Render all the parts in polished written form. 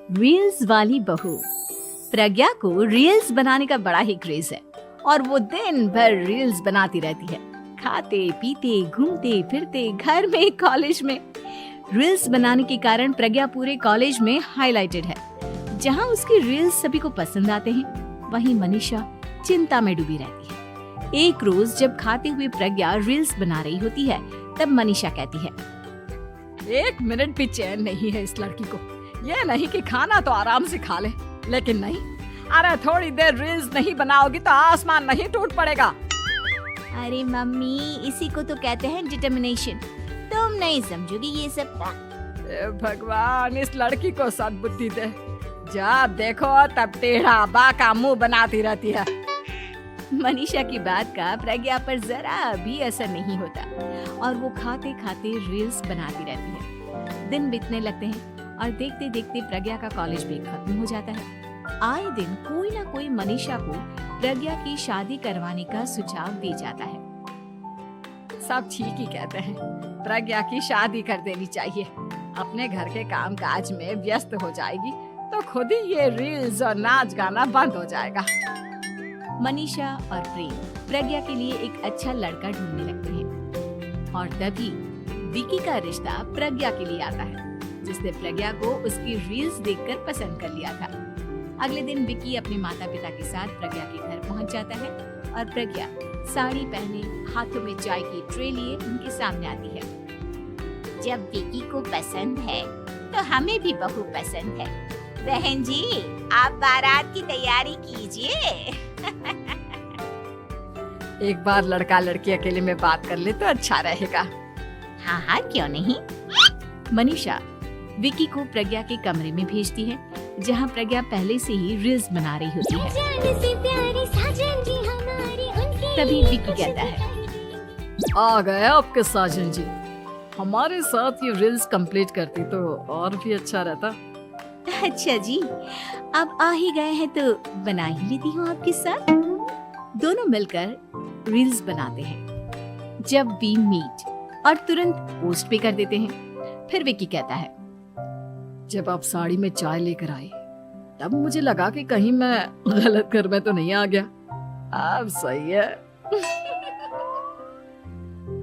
Reels वाली बहू। प्रज्ञा को रील्स बनाने का बड़ा ही क्रेज है और वो दिन भर रील्स बनाती रहती है। खाते पीते घूमते फिरते घर में कॉलेज में रील्स बनाने के कारण प्रज्ञा पूरे कॉलेज में हाईलाइटेड है। जहां उसकी रील्स सभी को पसंद आते हैं, वहीं मनीषा चिंता में डूबी रहती है। एक रोज जब खाते हुए प्रज्ञा रील्स बना रही होती है, तब मनीषा कहती है, 1 मिनट भी चैन नहीं है इस लड़की को। ये नहीं कि खाना तो आराम से खा ले, लेकिन नहीं, अरे थोड़ी देर रील्स नहीं बनाओगी तो आसमान नहीं टूट पड़ेगा। अरे मम्मी, इसी को तो कहते हैं डिटर्मिनेशन। तुम नहीं समझोगी ये सब। भगवान, इस लड़की को सद्बुद्धि दे। जब देखो तब टेढ़ा बाका मुंह बनाती रहती है। मनीषा की बात का प्रज्ञा पर जरा भी असर नहीं होता और वो खाते खाते रील्स बनाती रहती है। दिन बीतने लगते हैं और देखते देखते प्रज्ञा का कॉलेज भी खत्म हो जाता है। आए दिन कोई ना कोई मनीषा को प्रज्ञा की शादी करवाने का सुझाव दे जाता है। सब ठीक ही कहते हैं, प्रज्ञा की शादी कर देनी चाहिए। अपने घर के काम काज में व्यस्त हो जाएगी तो खुद ही ये रील्स और नाच गाना बंद हो जाएगा। मनीषा और प्रेम प्रज्ञा के लिए एक अच्छा लड़का ढूंढने लगते हैं और तभी विकी का रिश्ता प्रज्ञा के लिए आता है, जिसने प्रज्ञा को उसकी रील्स देखकर पसंद कर लिया था। अगले दिन विकी अपने माता पिता के साथ प्रज्ञा के घर पहुंच जाता है और प्रज्ञा साड़ी पहने हाथों में चाय की ट्रे लिए उनके सामने आती है। जब विकी को पसंद है तो हमें भी बहू पसंद है। बहन जी, आप बारात की तैयारी कीजिए। एक बार लड़का लड़की अकेले में बात कर ले तो अच्छा रहेगा। हाँ हाँ, क्यों नहीं। मनीषा विकी को प्रज्ञा के कमरे में भेजती है, जहां प्रज्ञा पहले से ही रील्स बना रही होती है। तभी विकी कहता है, आ गए आपके साजन जी। हमारे साथ ये रील्स कंप्लीट करती तो और भी अच्छा रहता। अच्छा जी, अब आ ही गए हैं तो बना ही लेती हूँ आपके साथ। दोनों मिलकर रील्स बनाते हैं। जब वी मीट और तुरंत पोस्ट भी कर देते हैं। फिर विकी कहता है, जब आप साड़ी में चाय लेकर आए तब मुझे लगा कि कहीं मैं गलत घर में तो नहीं आ गया। अब सही है।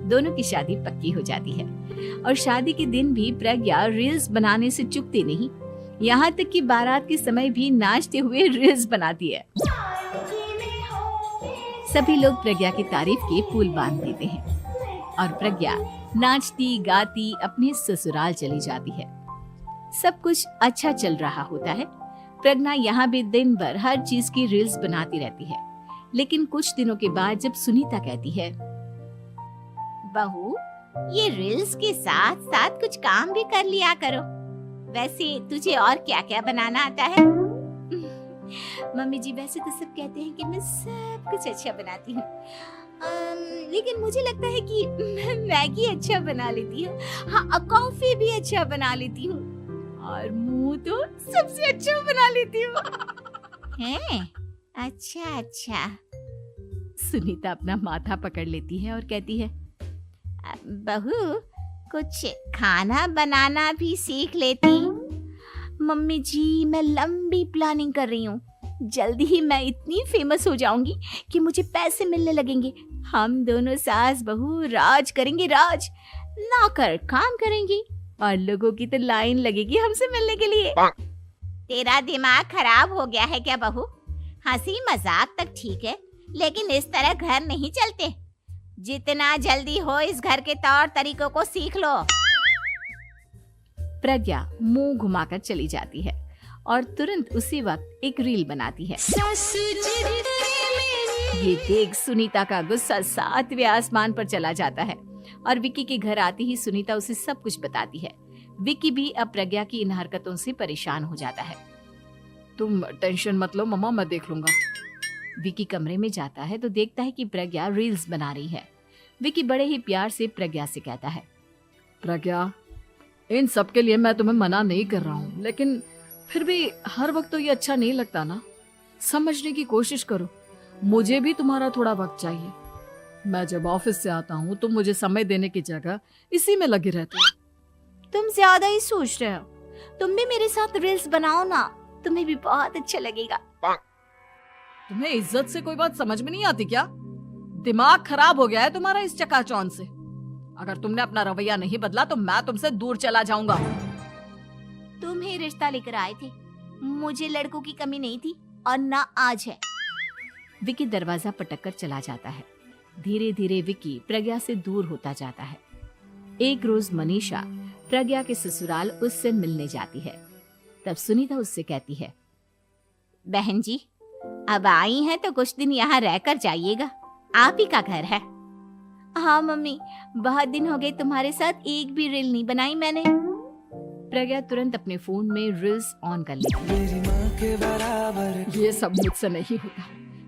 दोनों की शादी पक्की हो जाती है और शादी के दिन भी प्रज्ञा रील्स बनाने से चूकती नहीं। यहाँ तक कि बारात के समय भी नाचते हुए रील्स बनाती है। सभी लोग प्रज्ञा की तारीफ के पुल बांध देते हैं और प्रज्ञा नाचती गाती अपने ससुराल चली जाती है। सब कुछ अच्छा चल रहा होता है। प्रज्ञा यहाँ भी दिन भर हर चीज की रील्स बनाती रहती है। लेकिन कुछ दिनों के बाद जब सुनीता कहती है, बहू, ये रील्स के साथ साथ कुछ काम भी कर लिया करो। वैसे तुझे और क्या क्या बनाना आता है? मम्मी जी, वैसे तो सब कहते हैं कि मैं सब कुछ अच्छा बनाती हूँ, लेकिन मुझे लगता है कि मैं मैगी अच्छा बना लेती हूँ। हाँ, कॉफी भी अच्छा बना लेती हूँ और मुंह तो सबसे अच्छा बना लेती हूँ। हैं? अच्छा अच्छा। सुनीता अपना माथा पकड़ लेती है और कहती है, बहू, कुछ खाना बनाना भी सीख लेती। मम्मी जी, मैं लंबी प्लानिंग कर रही हूँ। जल्दी ही मैं इतनी फेमस हो जाऊंगी कि मुझे पैसे मिलने लगेंगे। हम दोनों सास बहू राज करेंगे, राज। नौकर काम करेंगे और लोगों की तो लाइन लगेगी हमसे मिलने के लिए। तेरा दिमाग खराब हो गया है क्या बहू? हंसी मजाक तक ठीक है, लेकिन इस तरह घर नहीं चलते। जितना जल्दी हो इस घर के तौर तरीकों को सीख लो। प्रज्ञा मुंह घुमाकर चली जाती है और तुरंत उसी वक्त एक रील बनाती है। ये देख सुनीता का गुस्सा 7वें आसमान पर चला जाता है और विकी के घर आती ही सुनीता उसे सब कुछ बताती है। विकी भी अब प्रज्ञा की इन हरकतों से परेशान हो जाता है। तुम टेंशन मत लो मम्मा, मैं देख लूंगा। विकी कमरे में जाता है तो देखता है कि प्रज्ञा रील्स बना रही है। विकी बड़े ही प्यार से प्रज्ञा से कहता है, प्रज्ञा, इन सब के लिए मैं तुम्हें मना नहीं कर रहा हूँ, लेकिन फिर भी हर वक्त तो ये अच्छा नहीं लगता ना। समझने की कोशिश करो, मुझे भी तुम्हारा थोड़ा वक्त चाहिए। मैं जब ऑफिस से आता हूँ तो मुझे समय देने की जगह इसी में लगी रहती है। तुम ज्यादा ही सोच रहे हो। तुम भी मेरे साथ रील्स बनाओ ना, तुम्हें भी बहुत अच्छा लगेगा। तुम्हें इज्जत से कोई बात समझ में नहीं आती क्या? दिमाग खराब हो गया है तुम्हारा इस चकाचौंध से। अगर तुमने अपना रवैया नहीं बदला तो मैं तुमसे दूर चला जाऊंगा। तुम ही रिश्ता लेकर आए थे, मुझे लड़कों की कमी नहीं थी और ना आज है। विकी दरवाजा पटक कर चला जाता है। धीरे धीरे विकी प्रज्ञा से दूर होता जाता है। एक रोज मनीषा प्रज्ञा के ससुराल उससे मिलने जाती है। तब सुनीता उससे कहती है, बहन जी, अब आई हैं तो कुछ दिन यहाँ रहकर जाइएगा, आप ही का घर है। हाँ मम्मी, बहुत दिन हो गए तुम्हारे साथ एक भी रील नहीं बनाई मैंने। प्रज्ञा तुरंत अपने फोन में रील्स ऑन कर लेती है। ये सब मुझसे नहीं होता।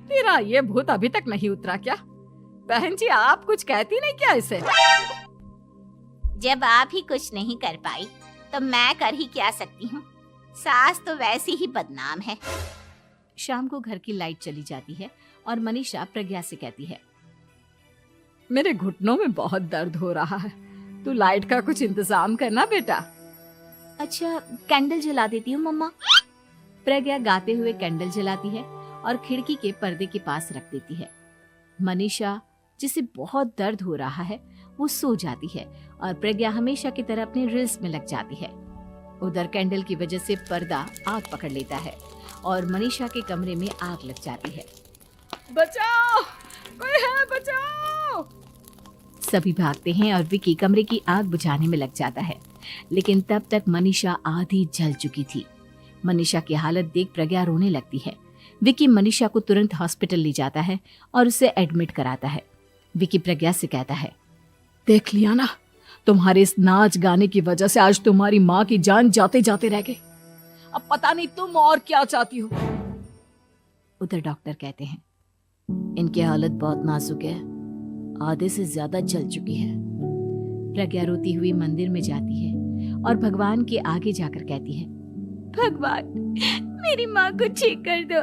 तेरा ये भूत अभी तक नहीं उतरा क्या? बहन जी, आप कुछ कहती नहीं क्या इसे? जब आप ही कुछ नहीं कर पाई तो मैं कर ही क्या सकती हूँ। सास तो वैसी ही बदनाम है। शाम को घर की लाइट चली जाती है और मनीषा प्रज्ञा से कहती है, मेरे घुटनों में बहुत दर्द हो रहा है, तू लाइट का कुछ इंतजाम करना बेटा। अच्छा, कैंडल जला देती हूँ मम्मा। प्रज्ञा गाते हुए कैंडल जलाती है और खिड़की के पर्दे के पास रख देती है। मनीषा, जिसे बहुत दर्द हो रहा है, वो सो जाती है और प्रज्ञा हमेशा की तरह अपने रील्स में लग जाती है। उधर कैंडल की वजह से पर्दा आग पकड़ लेता है और मनीषा के कमरे में आग लग जाती है। बचाओ, कोई है, बचाओ। सभी भागते हैं और विकी कमरे की आग बुझाने में लग जाता है, लेकिन तब तक मनीषा आधी जल चुकी थी। मनीषा की हालत देख प्रज्ञा रोने लगती है। विकी मनीषा को तुरंत हॉस्पिटल ले जाता है और उसे एडमिट कराता है। विकी प्रज्ञा से कहता है, देख लिया ना, तुम्हारे इस नाच गाने की वजह से आज तुम्हारी माँ की जान जाते जाते रह गई। अब पता नहीं तुम और क्या चाहती हो। उधर डॉक्टर कहते हैं, इनकी हालत बहुत नाजुक है, आधे से ज्यादा जल चुकी है। प्रज्ञा रोती हुई मंदिर में जाती है और भगवान के आगे जाकर कहती है, भगवान, मेरी माँ को ठीक कर दो।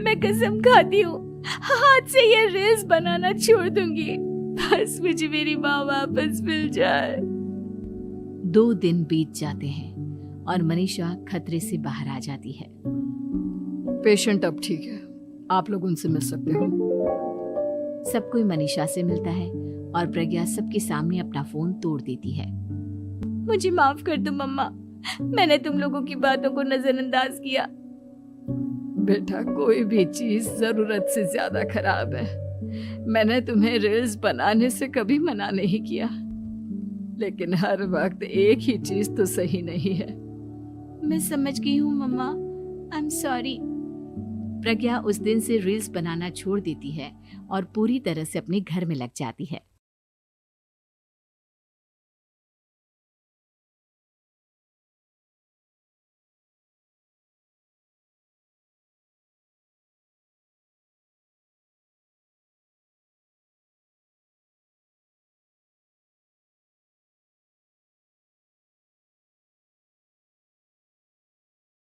मैं कसम खाती हूँ, हाथ से ये रील्स बनाना छोड़ दूंगी। बस मुझे मेरी माँ वापस मिल जाए। 2 दिन बीत जाते हैं और मनीषा खतरे से बाहर आ जाती है। पेशेंट अब ठीक है, आप लोग उनसे मिल सकते हो। सब कोई मनीषा से मिलता है और प्रज्ञा सबके सामने अपना फोन तोड़ देती है। मुझे माफ कर दो मम्मा, मैंने तुम लोगों की बातों को नजरअंदाज किया। बेटा, कोई भी चीज जरूरत से ज्यादा खराब है। मैंने तुम्हें रील्स बनाने से कभी मना नहीं किया, लेकिन हर वक्त एक ही चीज तो सही नहीं है। मैं समझ गई हूँ मम्मा, आई एम सॉरी। प्रज्ञा उस दिन से रील्स बनाना छोड़ देती है और पूरी तरह से अपने घर में लग जाती है।